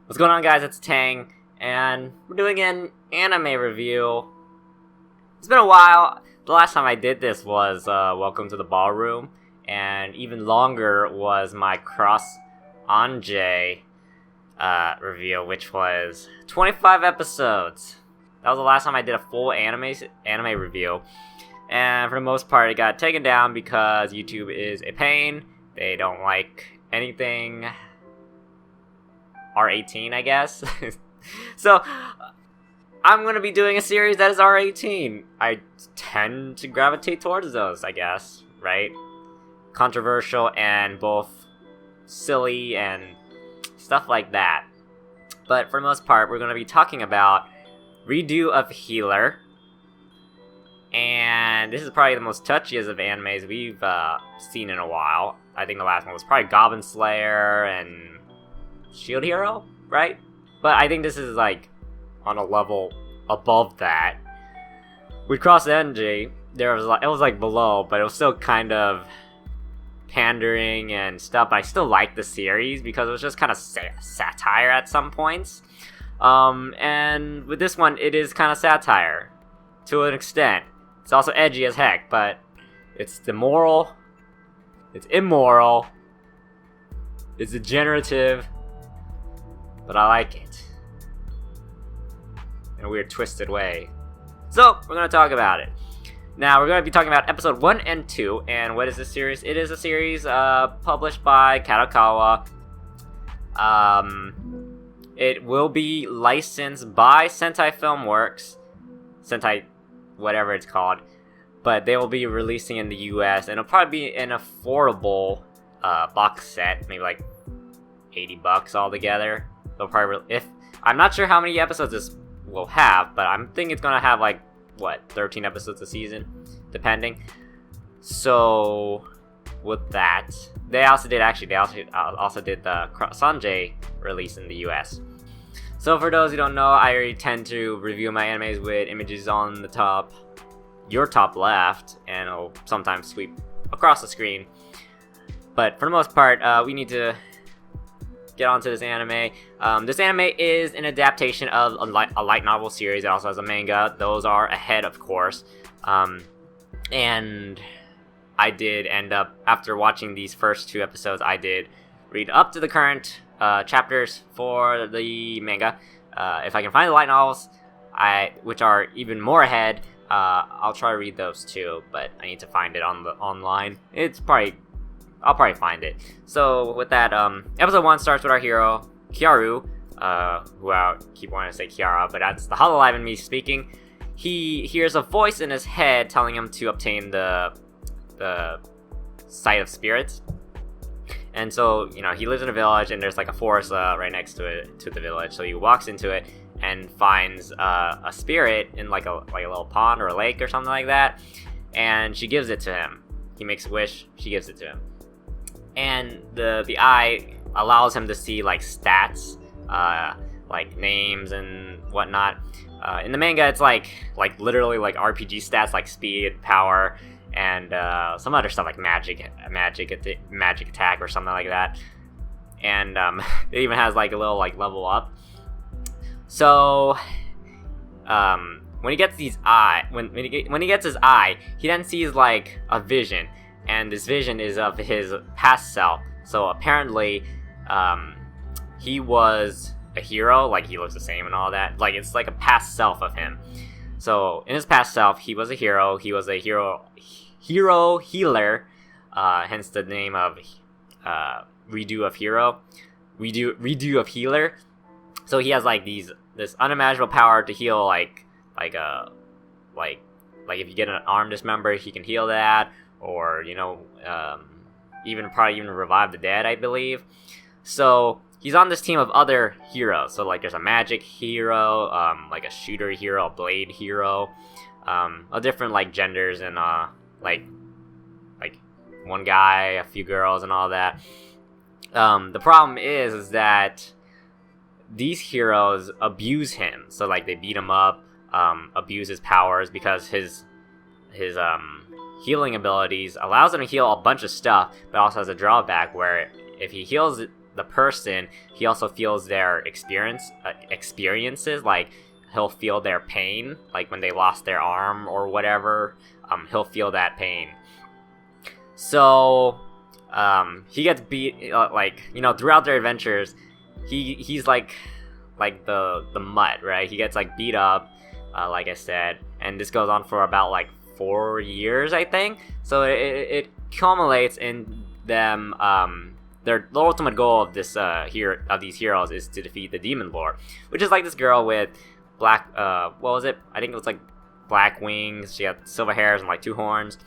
What's going on, guys? It's Tang, and we're doing an anime review. It's been a while. The last time I did this was Welcome to the Ballroom, and even longer was my Cross Ange review, which was 25 episodes. That was the last time I did a full anime review, and for the most part, it got taken down because YouTube is a pain. They don't like anything R18, I guess. So, I'm going to be doing a series that is R18. I tend to gravitate towards those, I guess, right? Controversial and both silly and stuff like that. But for the most part, we're going to be talking about Redo of Healer. And this is probably the most touchiest of animes we've seen in a while. I think the last one was probably Goblin Slayer and Shield Hero, right? But I think this is like on a level above that. With Cross Ange, there was like, it was like below, but it was still kind of pandering and stuff. I still like the series because it was just kind of satire at some points. And with this one, it is kind of satire to an extent. It's also edgy as heck, but it's immoral, it's degenerative, but I like it in a weird, twisted way. So, we're going to talk about it. Now, we're going to be talking about episode 1 and 2, and what is this series? It is a series published by Kadokawa. It will be licensed by Sentai Filmworks. Sentai, whatever it's called. But they will be releasing in the US, and it'll probably be an affordable box set, maybe like $80 altogether. They'll probably, I'm not sure how many episodes this will have, but I'm thinking it's gonna have like 13 episodes a season, depending. So with that, they also did the Cross Ange release in the US. So for those who don't know, I already tend to review my animes with images on the top, your top left, and it'll sometimes sweep across the screen. But for the most part, we need to get onto this anime. This anime is an adaptation of a light novel series. It also has a manga. Those are ahead, of course. And I did end up, after watching these first 2 episodes, I did read up to the current chapters for the manga. If I can find the light novels, which are even more ahead, I'll try to read those too, but I need to find it online. I'll probably find it. So with that, episode 1 starts with our hero, Kyaru, who I keep wanting to say Kiara, but that's the Hololive in me speaking. He hears a voice in his head telling him to obtain the Sight of Spirits. And so, he lives in a village, and there's like a forest right next to the village. So he walks into it and finds a spirit in like a little pond or a lake or something like that. And she gives it to him. He makes a wish, she gives it to him. And the eye allows him to see like stats, like names and whatnot. In the manga, it's like literally like RPG stats, like speed, power, and some other stuff like magic attack or something like that. And it even has like a little like level up. So when he gets his eye, he then sees like a vision. And this vision is of his past self. So apparently, he was a hero, like he looks the same and all that. Like it's like a past self of him. So in his past self, he was a hero. He was a hero healer, hence the name of Redo of Hero, Redo of Healer. So he has like this unimaginable power to heal like if you get an arm dismembered, he can heal that. Or even revive the dead, I believe. So he's on this team of other heroes. So like there's a magic hero, like a shooter hero, a blade hero, of different like genders and like one guy, a few girls, and all that. The problem is that these heroes abuse him. So like they beat him up, abuse his powers because his healing abilities allows him to heal a bunch of stuff, but also has a drawback where if he heals the person, he also feels their experiences. Like, he'll feel their pain, like when they lost their arm or whatever. He'll feel that pain. So he gets beat, throughout their adventures. He's like the mutt, right? He gets like beat up, like I said, and this goes on for about like 4 years, I think. So it culminates in them. The ultimate goal of this of these heroes is to defeat the Demon Lord, which is like this girl with black. What was it? I think it was like black wings. She had silver hairs and like 2 horns.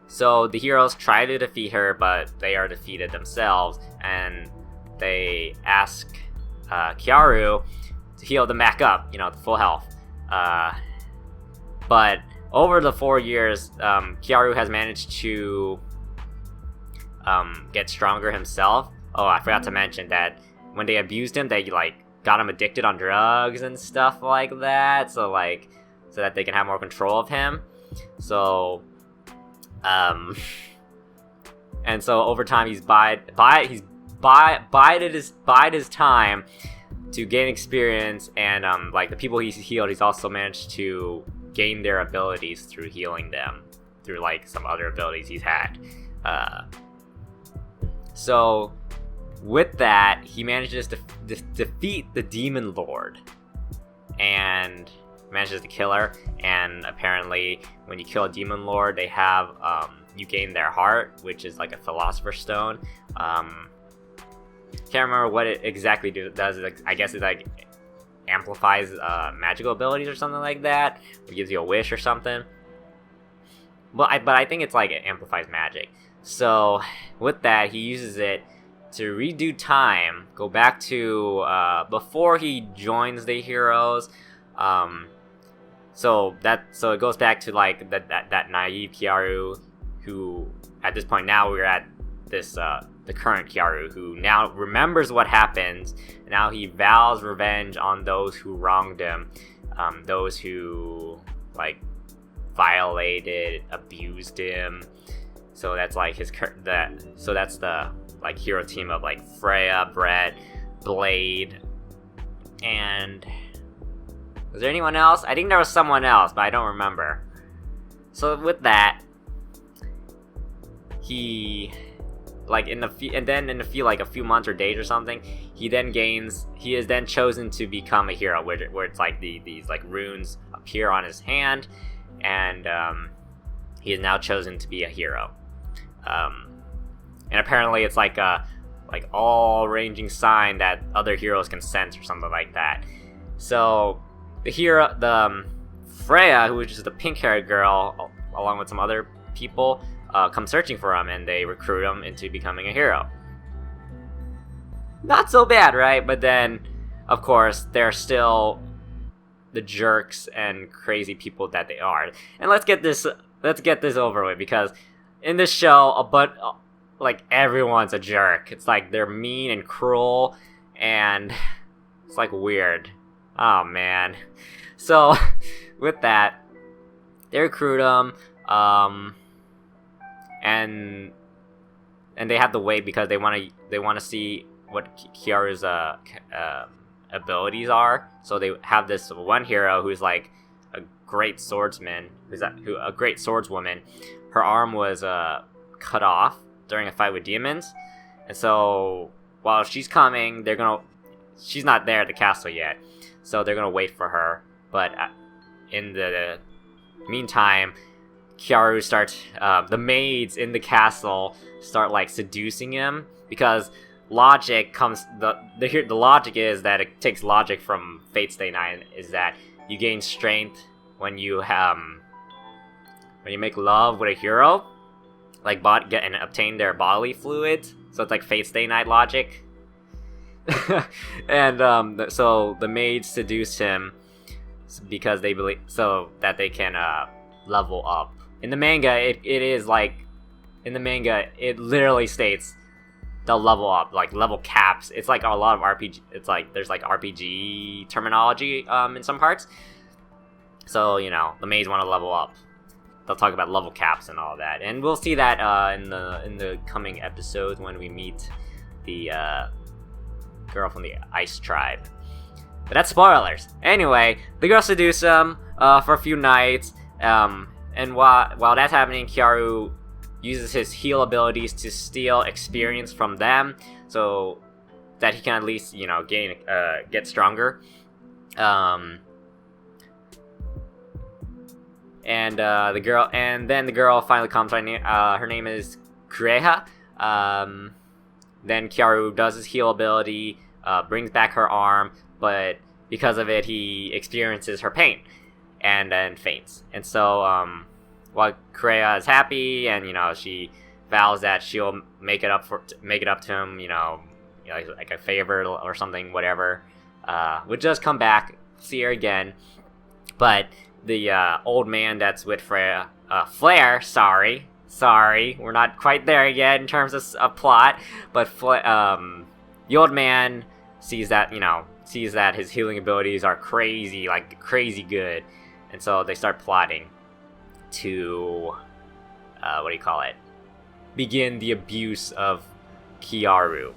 So the heroes try to defeat her, but they are defeated themselves, and they ask Kyaru to heal them back up, to full health. But over the 4 years, Kyaru has managed to get stronger himself. Oh, I forgot to mention that when they abused him, they got him addicted on drugs and stuff like that, so that they can have more control of him. So, and so over time he's bided his time to gain experience, and the people he's healed, he's also managed to gain their abilities through healing them through some other abilities he's had. So with that, he manages to defeat the Demon Lord and manages to kill her. And apparently when you kill a Demon Lord, they have you gain their heart, which is like a Philosopher's Stone. Can't remember what it exactly does. I guess it amplifies magical abilities or something like that, or gives you a wish or something. But I think it's it amplifies magic. So with that, he uses it to redo time, go back to before he joins the heroes. So it goes back to that naive Kyaru, who at this point now we're at this the current Kyaru, who now remembers what happened. Now he vows revenge on those who wronged him, those who violated, abused him. So that's so that's the hero team of Freya, Brett, Blade, and was there anyone else? I think there was someone else, but I don't remember. So with that, he in a few months or days or something, he is then chosen to become a hero, where it's these runes appear on his hand, and he is now chosen to be a hero. And apparently it's a all-ranging sign that other heroes can sense or something like that. So the Freya, who is just the pink-haired girl, along with some other people, come searching for him, and they recruit him into becoming a hero. Not so bad, right? But then, of course, they're still the jerks and crazy people that they are. And let's get this over with, because in this show, everyone's a jerk. It's they're mean and cruel, and it's weird. Oh man. So with that, they recruit him, and they have to wait because they want to see what Kyaru's abilities are. So they have this one hero who's a great swordsman, a great swordswoman. Her arm was cut off during a fight with demons, and so while she's coming, she's not there at the castle yet, so they're gonna wait for her. But in the meantime, Kyaru starts, the maids in the castle start seducing him, because logic comes, the logic is that it takes logic from Fate Stay Night, is that you gain strength when you make love with a hero, get and obtain their bodily fluids. So it's Fate Stay Night logic. And so the maids seduce him because they believe so that they can level up. In the manga, it literally states they'll level up, level caps. It's a lot of RPG. It's there's RPG terminology in some parts. So the maids want to level up. They'll talk about level caps and all that, and we'll see that in the coming episodes when we meet the girl from the Ice Tribe. But that's spoilers. Anyway, the girls seduce him for a few nights, and while that's happening, Kyaru uses his heal abilities to steal experience from them, so that he can at least, get stronger. And then the girl finally comes. Her name is Kureha. Then Kyaru does his heal ability, brings back her arm, but because of it, he experiences her pain, and then faints. And so, while Kureha is happy, and she vows that she'll make it up to him, like a favor or something, whatever. Would just come back, see her again, but the old man that's with Flare, sorry, we're not quite there yet in terms of plot, but the old man sees that his healing abilities are crazy good, and so they start plotting to begin the abuse of Kyaru.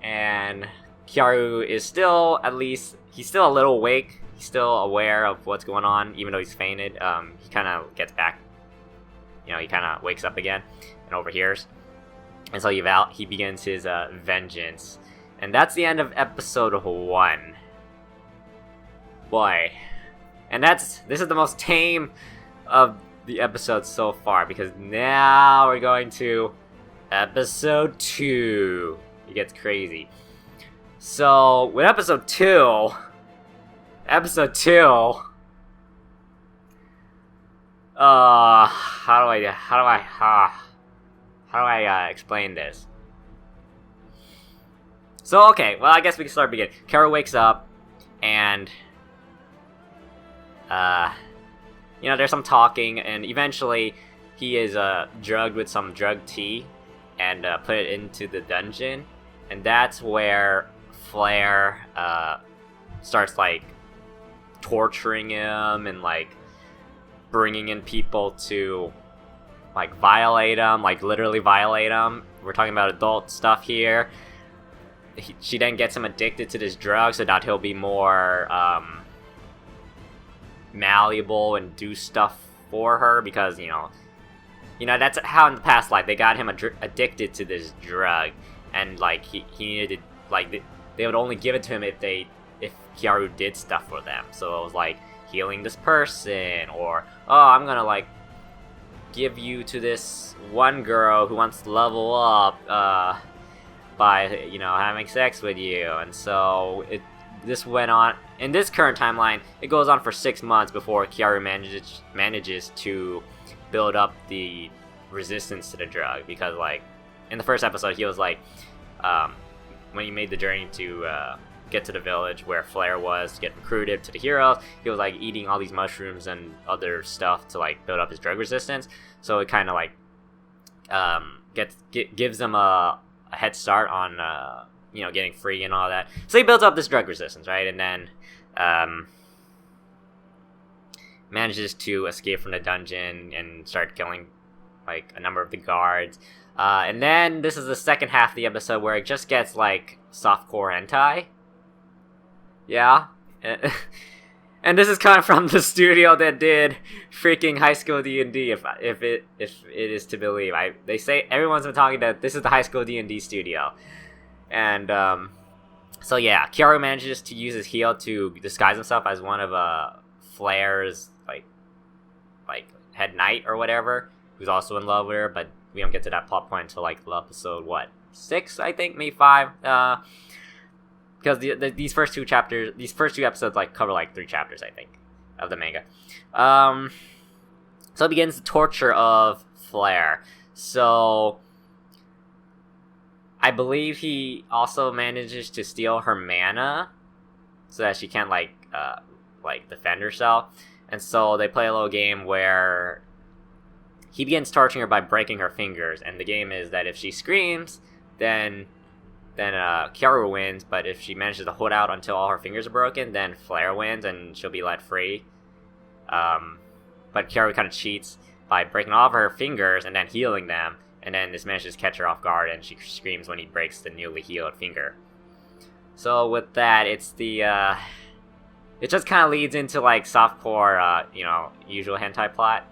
And Kyaru is still, he's still a little awake. He's still aware of what's going on, even though he's fainted. He kind of gets back. He kind of wakes up again and overhears. And so he begins his vengeance. And that's the end of episode 1. Boy. And this is the most tame of the episodes so far, because now we're going to episode 2. It gets crazy. So, with episode 2, how do I explain this? So, okay, well, I guess we can start beginning. Kara wakes up, and there's some talking, and eventually he is drugged with some drug tea and put it into the dungeon, and that's where Flare starts torturing him and bringing in people to violate him, literally violate him. We're talking about adult stuff here. She then gets him addicted to this drug so that he'll be more malleable and do stuff for her, because that's how in the past life they got him addicted to this drug, and he needed they would only give it to him if Kyaru did stuff for them. So it was healing this person, or I'm gonna give you to this one girl who wants to level up by having sex with you. And so this went on in this current timeline. It goes on for 6 months before Kyaru manages to build up the resistance to the drug, because in the first episode he was when he made the journey to get to the village where Flare was to get recruited to the heroes, he was eating all these mushrooms and other stuff to build up his drug resistance. So it kind of gives him a head start on getting free and all that. So he builds up this drug resistance, right? And then manages to escape from the dungeon and start killing a number of the guards. And then this is the second half of the episode where it just gets softcore hentai. Yeah. And this is coming from the studio that did freaking High School D&D, if it is to believe. They say everyone's been talking that this is the High School D&D studio. And so yeah, Kyaru manages to use his heal to disguise himself as one of Flare's head knight or whatever, who's also in love with her, but we don't get to that plot point until episode 6, I think, maybe 5. Because these first two episodes cover 3 chapters, I think, of the manga. So it begins the torture of Flare. So I believe he also manages to steal her mana so that she can't defend herself. And so they play a little game where he begins torturing her by breaking her fingers, and the game is that if she screams, then Kyaru wins, but if she manages to hold out until all her fingers are broken, then Flare wins and she'll be let free. But Kyaru kind of cheats by breaking all of her fingers and then healing them, and then this manages to catch her off guard, and she screams when he breaks the newly healed finger. So with that, it's the it just kind of leads into like softcore, usual hentai plot,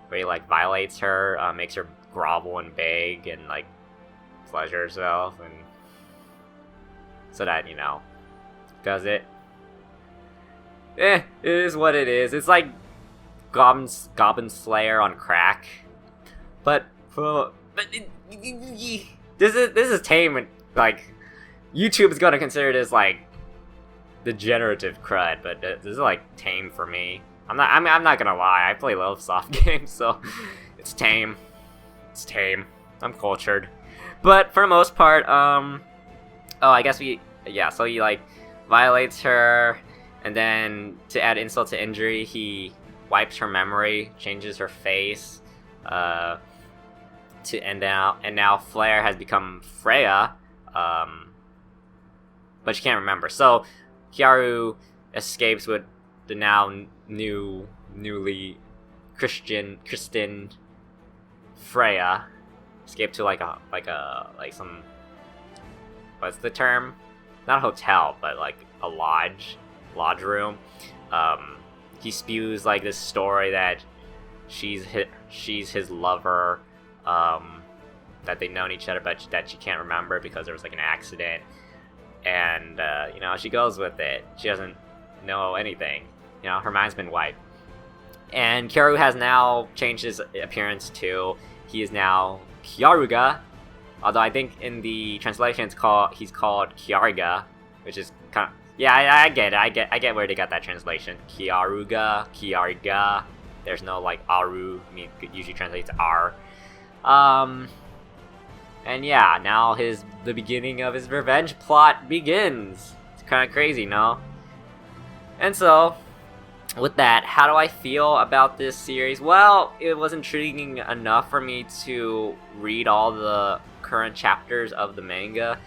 where he like violates her, makes her grovel and beg and like pleasure herself, and so that does it. It is what it is. It's like Goblin Slayer on crack, but this is tame. Like, YouTube is gonna consider this like degenerative crud, but this is like tame for me. I'm not gonna lie. I play love soft games, so it's tame. It's tame. I'm cultured, but for the most part, I guess so he like violates her, and then to add insult to injury, he wipes her memory, changes her face, and now Flare has become Freya, but she can't remember. So Hikaru escapes with the now newly Christian Freya, escaped to like some, what's the term? Not a hotel, but like a lodge room. He spews like this story that she's his lover, that they've known each other, but that she can't remember because there was like an accident, and she goes with it. She doesn't know anything. Her mind's been wiped. And Kyaru has now changed his appearance too. He is now Kyaruga, although I think in the translation he's called Kyariga, which is kind of, I get it. I get where they got that translation. Kyariga. There's no like Aru. It usually translates to R. And yeah, now the beginning of his revenge plot begins. It's kind of crazy, no? And so, with that, how do I feel about this series? Well, it was intriguing enough for me to read all the current chapters of the manga.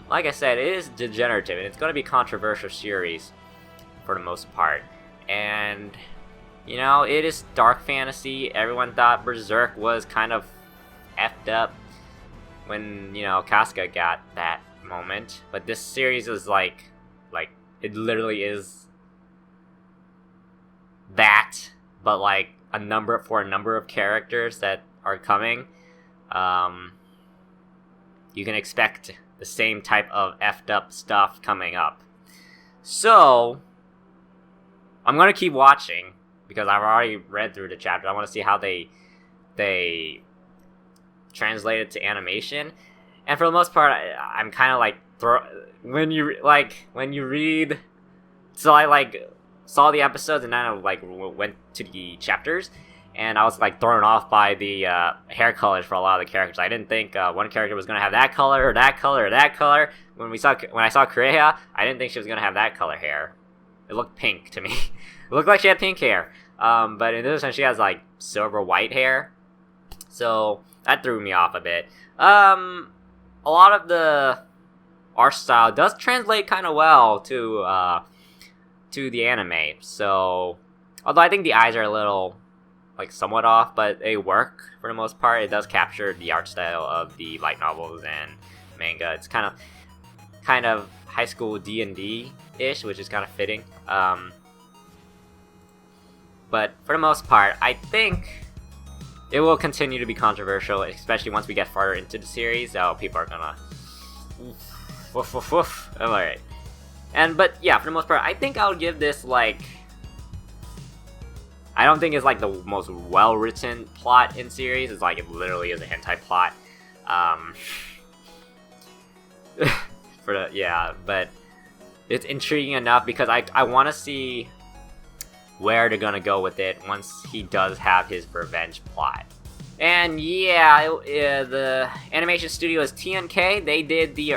Like I said, it is degenerative, and it's going to be a controversial series for the most part. And, it is dark fantasy. Everyone thought Berserk was kind of effed up when, Casca got that moment. But this series is like, it literally is that, but like a number of characters that are coming. You can expect the same type of effed up stuff coming up. So, I'm going to keep watching, because I've already read through the chapter. I want to see how they translate it to animation. And for the most part, I'm kind of like, when you read, so I like saw the episodes and then I like went to the chapters, and I was like thrown off by the hair colors for a lot of the characters. I didn't think one character was gonna have that color or that color or that color. When I saw Kureha, I didn't think she was gonna have that color hair. It looked pink to me. It looked like she had pink hair. But in this one, she has like silver white hair, so that threw me off a bit. A lot of the art style does translate kind of well to the anime. So, although I think the eyes are a little like somewhat off, but they work for the most part. It does capture the art style of the light novels and manga. It's kind of high school D&D ish, which is kind of fitting. But for the most part, I think it will continue to be controversial, especially once we get farther into the series. People are gonna woof woof woof. Alright. But yeah, for the most part, I think I'll give this like, I don't think it's like the most well-written plot in series. It's like, it literally is a hentai plot. But it's intriguing enough because I want to see where they're gonna go with it once he does have his revenge plot. And yeah, the animation studio is TNK. They did the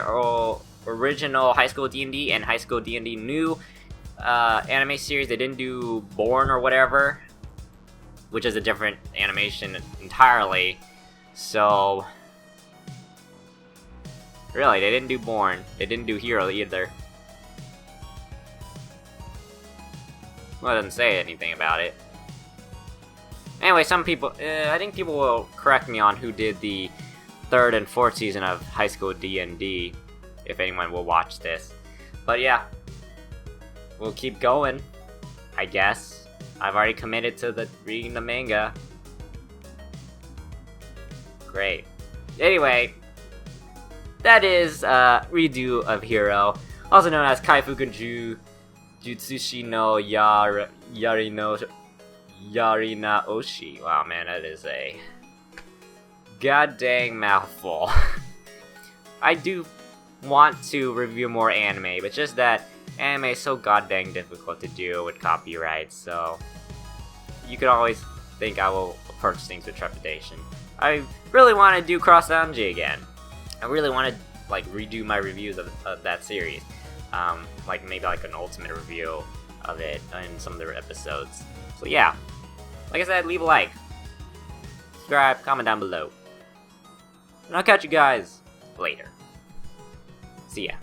original High School D&D and High School D&D new anime series. They didn't do Born or whatever, which is a different animation entirely. So really, they didn't do Born. They didn't do Hero either. Well, it doesn't say anything about it. Anyway, some people, I think people will correct me on who did the 3rd and 4th season of High School D&D, if anyone will watch this. But yeah, we'll keep going, I guess. I've already committed to reading the manga. Great. Anyway, that is redo of Hero, also known as Kaifuku Jutsushi no Yarina Oshi. Wow, man, that is a god dang mouthful. I do want to review more anime, but just that anime is so god dang difficult to do with copyright, so you could always think I will approach things with trepidation. I really want to do Cross Anji again. I really want to like redo my reviews of that series. Like maybe like an ultimate review of it in some of the episodes. So yeah, like I said, leave a like, subscribe, comment down below, and I'll catch you guys later. See ya.